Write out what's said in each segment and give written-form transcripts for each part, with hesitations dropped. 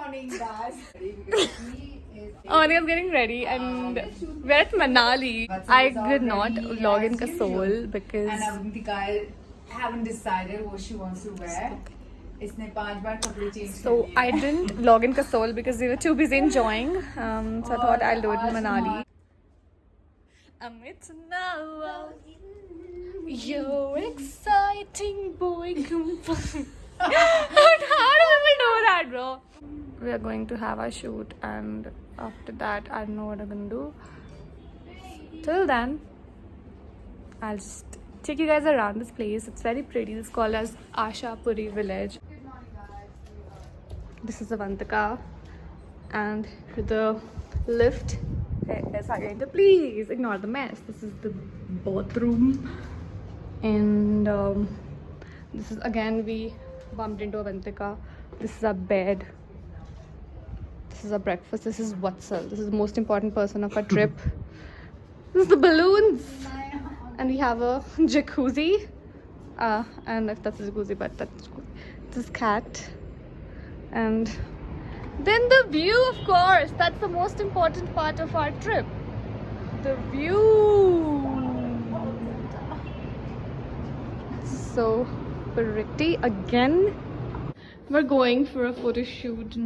morning, guys. Anya is getting ready and we're at Manali. I did not vlog in Kasol because And Avantika haven't decided what she wants to wear. इसने 5 बार कपड़े change so I didn't vlog in Kasol because we were too busy enjoying. So I thought I'll do it in Manali. Amit now, you're exciting boy. How do people do that, bro? We are going to have our shoot, and after that, I don't know what I'm gonna do. Till then, I'll just take you guys around this place. It's very pretty. It's called as Ashapuri village. This is Avantika, and the lift is again. Please ignore the mess. This is the bathroom, and this is again we bumped into Avantika. This is our bed. This is our breakfast. This is Vatsal. This is the most important person of our trip. This is the balloons. And we have a jacuzzi. And if that's a jacuzzi, but that's jacuzzi. This is cat. And then the view, of course. That's the most important part of our trip. The view. So pretty again. We're going for a photo shoot.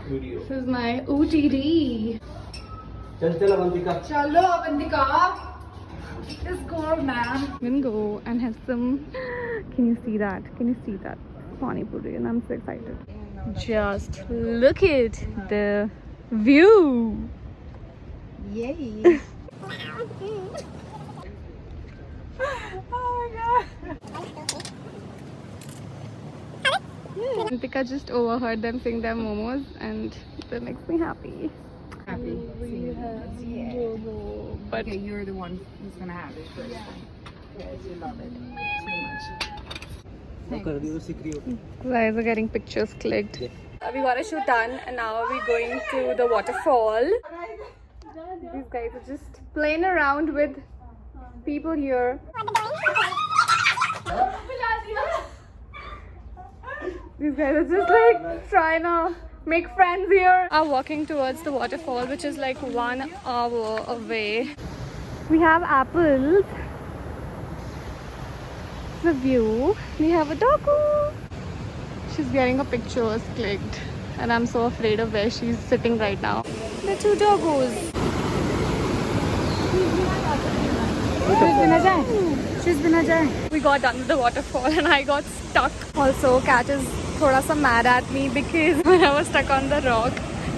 This is my OTD. Chalo Avantika. Let's go, man. I'm gonna go and have some. Can you see that? Can you see that? Pani puri, and I'm so excited. Just look at the view. Yay. Oh my god. Antika just overheard them sing their momos, and that makes me happy. Happy. Momo, but Okay, you're the one who's gonna have it first. Yes, you love it too much. guys are getting pictures clicked. We got a shoot done, and now we're going to the waterfall. These guys are just playing around with people here. These guys are just like trying to make friends here. Are walking towards the waterfall, which is like 1 hour away. We have apples. The view. We have a doggo. She's getting her pictures clicked, and I'm so afraid of where she's sitting right now. The 2 doggos. We got done with the waterfall and I got stuck. Also, Kat is thoda sa mad at me because when I was stuck on the rock,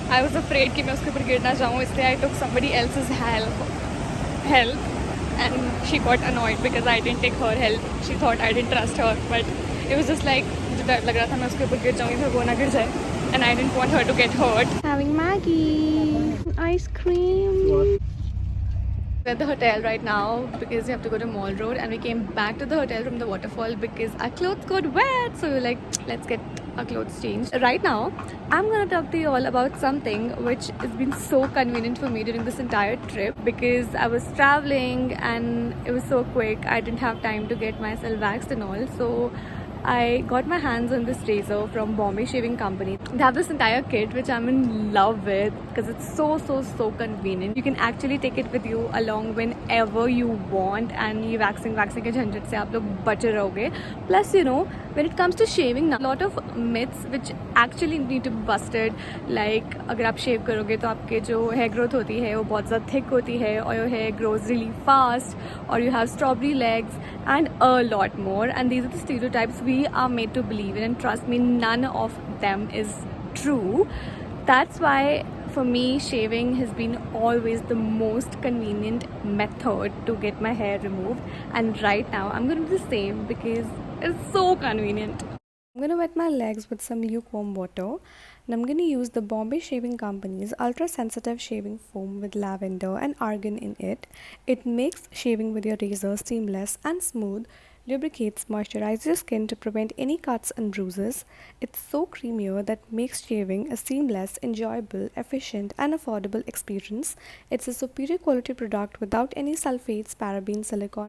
I was afraid कि मैं उसके ऊपर गिर ना जाऊँ, इसलिए I took somebody else's help, and she got annoyed because I didn't take her help. She thought I didn't trust her, but it was just like मुझे डर लग रहा था मैं उसके ऊपर गिर जाऊँगी फिर वो ना गिर जाए, and I didn't want her to get hurt. Having Maggie ice cream. We're at the hotel right now because we have to go to Mall Road, and we came back to the hotel from the waterfall because our clothes got wet, so we were like, let's get our clothes changed. Right now, I'm gonna talk to you all about something which has been so convenient for me during this entire trip because I was traveling and it was so quick. I didn't have time to get myself waxed and all, so I got my hands on this razor from Bombay Shaving Company. They have this entire kit which I'm in love with because it's so convenient. You can actually take it with you along whenever you want, and ये waxing के झंझट से आप लोग बचे रहोगे. Plus, you know, when it comes to shaving, a lot of myths which actually need to be busted. Like अगर आप shave करोगे तो आपके जो hair growth होती है वो बहुत ज़्यादा thick होती है, or your hair grows really fast, or you have strawberry legs, and a lot more. And these are the stereotypes we are made to believe in, and trust me, none of them is true. That's why for me shaving has been always the most convenient method to get my hair removed, and right now I'm gonna do the same because it's so convenient. I'm gonna wet my legs with some lukewarm water, and I'm gonna use the Bombay Shaving Company's ultra sensitive shaving foam with lavender and argan in it. It makes shaving with your razor seamless and smooth, lubricates, moisturizes your skin to prevent any cuts and bruises. It's so creamier that makes shaving a seamless, enjoyable, efficient, and affordable experience. It's a superior quality product without any sulfates, parabens, silicone.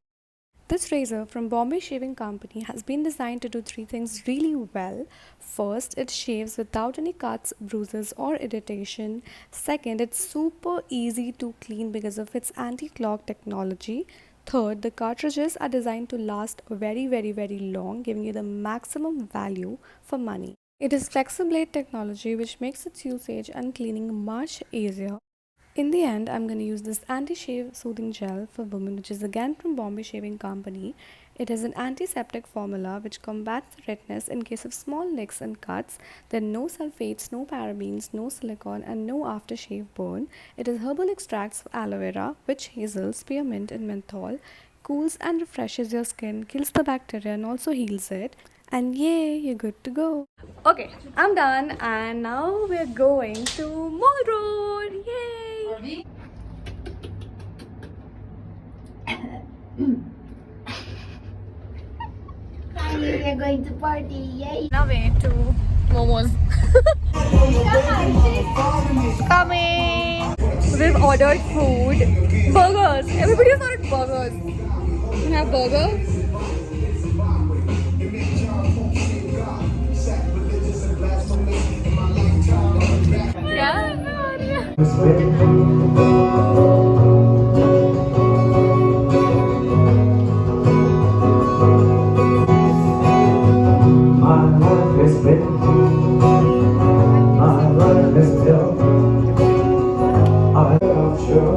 This razor from Bombay Shaving Company has been designed to do three things really well. First, it shaves without any cuts, bruises, or irritation. Second, it's super easy to clean because of its anti-clog technology. Third, the cartridges are designed to last very long, giving you the maximum value for money. It is flexible blade technology which makes its usage and cleaning much easier. In the end, I'm going to use this anti-shave soothing gel for women, which is again from Bombay Shaving Company. It is an antiseptic formula which combats the redness in case of small nicks and cuts. There are no sulfates, no parabens, no silicone, and no aftershave burn. It is herbal extracts of aloe vera, witch hazel, spearmint, and menthol. Cools and refreshes your skin, kills the bacteria, and also heals it. And yay, you're good to go. Okay, I'm done, and now we're going to Mall Road. Yay! Finally, we are going to party. Yay! Now way to Momos. Coming! We've ordered food. Burgers. Everybody has ordered burgers. You can have burgers. Yeah. My life is bitter. My life is bitter. I'm sure.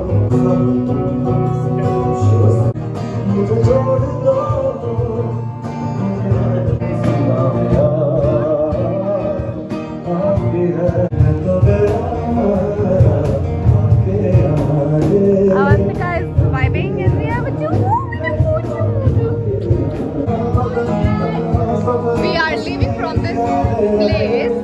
Avantika is vibing in the air with you. We are leaving from this place.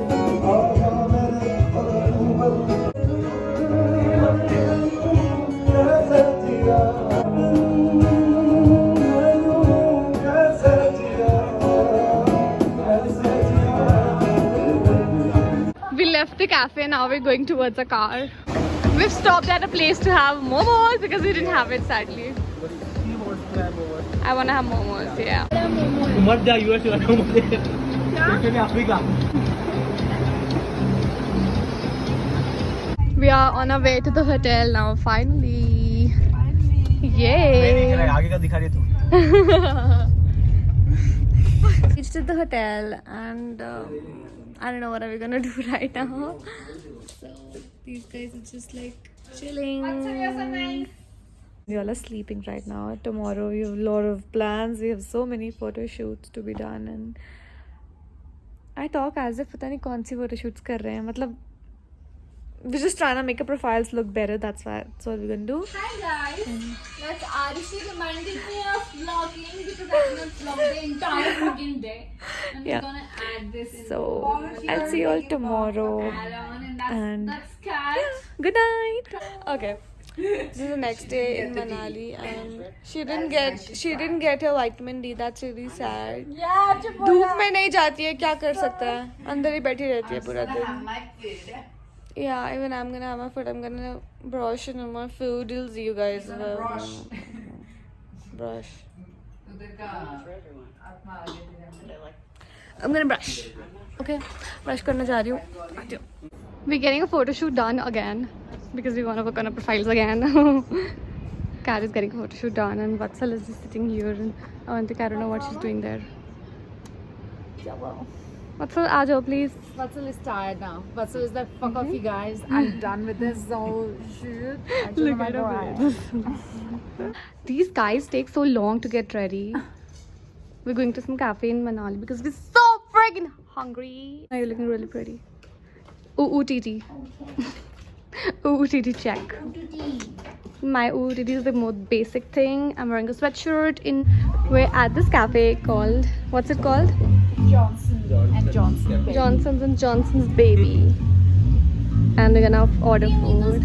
We left the cafe, now we're going towards a car. We've stopped at a place to have momos because we didn't have it sadly. I want to have momos, yeah. मत जा US वाला मुझे कैसे Africa We are on our way to the hotel now, finally. Yay! आगे का दिखा रही तू Reached at the hotel and I don't know what are we gonna do right now. So these guys are just like chilling. We all are sleeping right now. Tomorrow we have a lot of plans. We have so many photo shoots to be done and I talk as if पता नहीं कौन सी photo shoots कर रहे हैं. मतलब we're just trying to make our profiles look better. That's what we're gonna do. Hi guys, that's Arishi reminded me of vlogging because I did not vlog the entire fucking day. I'm Yeah. gonna add this in. So I'll see you all tomorrow. And That's cat. good night. Okay. This is the next day in Manali and she didn't get her vitamin D. That's really sad. Yeah, धूप में नहीं जाती है क्या कर सकता है अंदर ही बैठी रहती है पूरा दिन. Yeah, even I'm gonna have my food. I'm gonna brush and my food. You'll see you guys. Brush. I'm gonna brush. Okay, brush करने जा रही हूँ. We're getting a photo shoot done again because we want to work on our profiles again. Kat is getting a photo shoot done and Vatsal is just sitting here and Avantika, I don't know what she's doing there. Vatsal, aa jao please. Vatsal is tired now. Vatsal is like, fuck off you guys. I'm done with this whole shoot. I just Look wanna at go her. These guys take so long to get ready. We're going to some cafe in Manali because we're so friggin' hungry. You're looking really pretty. Ooh, TT. Ooh, TT check. My ooh, TT is the most basic thing. I'm wearing a sweatshirt. We're at this cafe called, what's it called? Johnson and Johnson. Baby. Johnson's and Johnson's Baby. And we're gonna order food.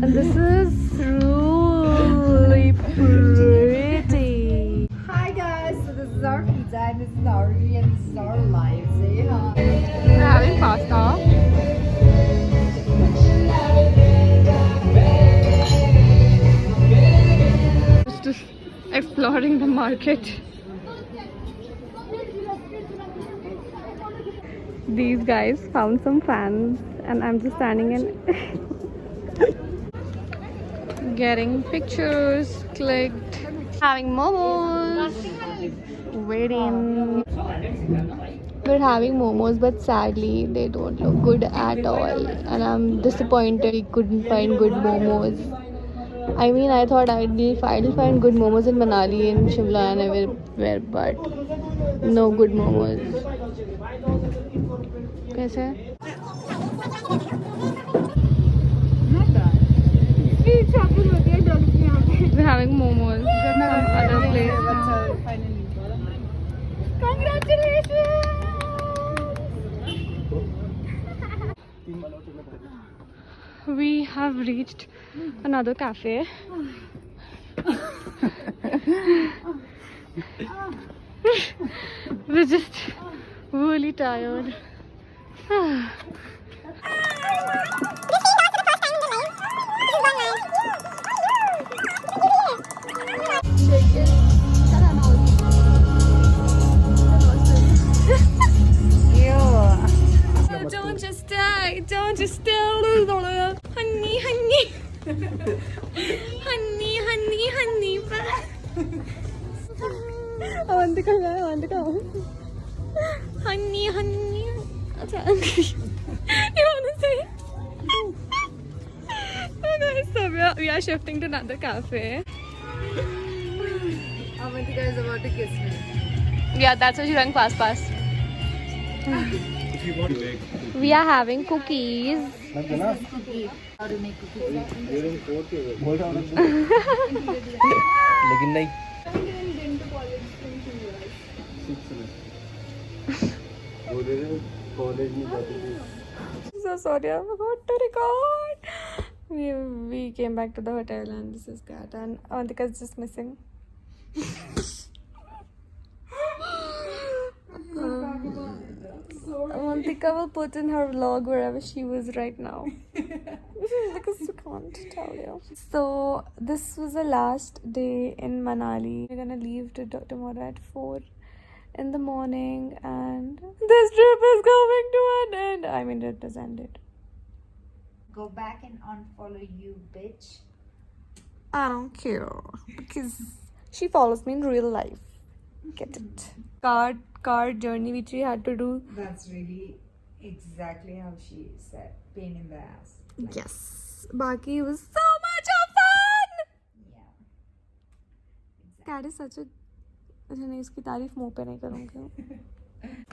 And this is really pretty. Hi guys, so this is our pizza and this is Ari and this is our live. Say hi. We're having pasta. Just to explain exploring the market. These guys found some fans and I'm just standing and getting pictures clicked. Having momos. Waiting. We're having momos, but sadly they don't look good at all, and I'm disappointed we couldn't find good momos. I mean, I thought I'll find good momos in Manali and Shimla and everywhere, but no good momos. कैसे है? We're having momos from some other place. Congratulations! We have reached another cafe. We're just really tired. Don't just die, don't just tell honey, honey, honey, honey, honey. Avantika, honey, honey. You want to say? Oh guys, so we are shifting to another cafe. Avantika is about to kiss me. Yeah, that's why she rang fast. We are having cookies. How to make cookies? लेकिन नहीं So sorry, I forgot to record. We came back to the hotel and this is Kat and Avantika is just missing. Avantika will put in her vlog wherever she was right now. Because we can't tell you. So this was the last day in Manali. We're gonna leave tomorrow at 4 in the morning and this trip is coming to an end. I mean, it has ended. Go back and unfollow you, bitch. I don't care because she follows me in real life. Get it? Car journey which we had to do. That's really exactly how she said. Pain in the ass. Like, Yes. Baki was so much of fun. Yeah. Cat is such a. अच्छा नहीं इसकी तारीफ मुंह पे नहीं करूँगी.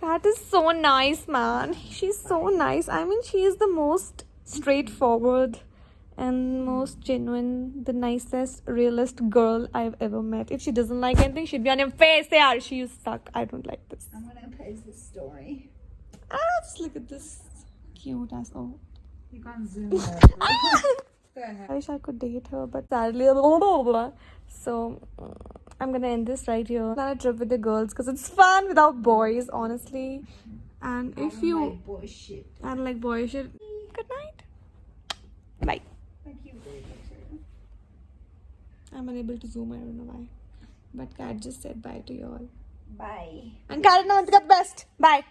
Cat is so nice, man. She's so nice. I mean, she is the most straightforward and most genuine, the nicest, realest girl I've ever met. If she doesn't like anything, she'd be on your face. Yeah, she suck. I don't like this. I'm gonna post this story. Just look at this cute ass. Oh. You can't zoom out. I wish I could date her, but sadly, so I'm gonna end this right here. Plan a trip with the girls because it's fun without boys, honestly. And if you like bullshit. I don't like boy shit, good night. Bye. Thank you very much. I'm unable to zoom. I don't know why, but Kat just said bye to you all. Bye. And Kat and Avantika best. Bye.